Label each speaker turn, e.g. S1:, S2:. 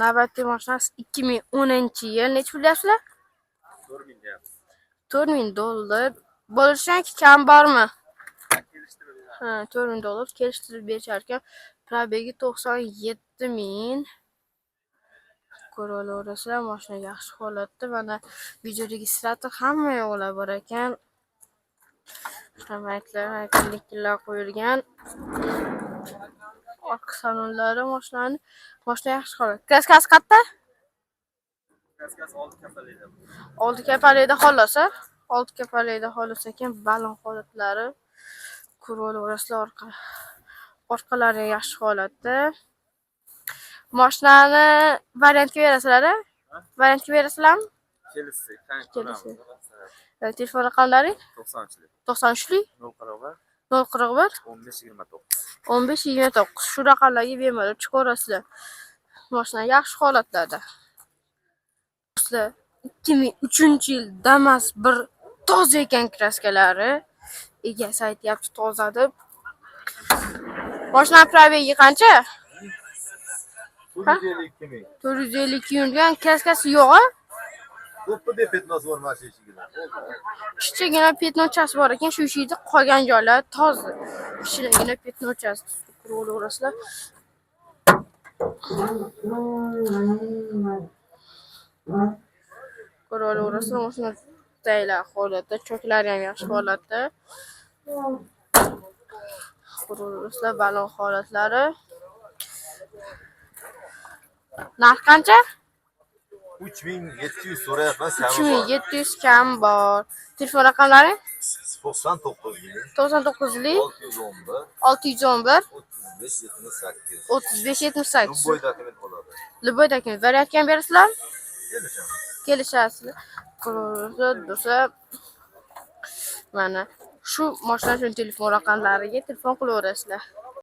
S1: Navbatdagi mashinasi 2010-yil. Necha pul deyapsizlar?
S2: 4000 deyapmiz.
S1: $4000 bo'lishidan kam bormi? Ha, $4000 kelishtirib berishar ekan. Probegi 97 000. Ko'raverasizlar, mashina yaxshi holatda. Mana video registrator hamma yo'qlar bor ekan. Haykillar qo'yilgan. Orqa salonlari mashina yaxshi holat. Kraskasi qayerda?
S2: Kraskasi 6 kapalikda.
S1: 6 kapalikda xolosa. 6 kapalikda xolosa ekan, balon holatlari. Ko'raverasizlar, orqalari yaxshi holatda. Mashinani variantga berasizlar-a? Variantga berasizlarmi?
S2: Kelishsak,
S1: Kelishsak. Telefon raqamlari?
S2: 93lik.
S1: 93lik
S2: 041
S1: 041
S2: 15 29.
S1: 15-29. Shu raqamlarga bemalol chiqarasizlar. Mashina yaxshi holatlarda. 2003-yil Damas bir toza ekan kraskalari. Egasi aytyapti toza deb. Mashina probegi qancha? 452 yurgan, kraskasi yo'q-a?
S2: To'pida petnos bor mashinasida.
S1: Kichigina petnochasi bor ekan, shu ishida qolgan joylar toza. Kichigina petnochasi ko'raverasizlar. Ko'raverasizlar, mashina taylar holatda, choklari ham yaxshi holatda. Ko'raverasizlar, balon holatlari. Narx qancha?
S2: 3700 so'rayapman.
S1: 3700 kam bor. Telefon raqamlari?
S2: 99lik
S1: 611
S2: 35 78.
S1: 35 78.
S2: Любой dokument bo'ladi.
S1: Любой dokument. Variant ham berasizlar?
S2: Kelishamiz.
S1: Kelishasizlar. Ko'raverasizlar. Mana shu mashina uchun telefon raqamlariga telefon qilaverasizlar.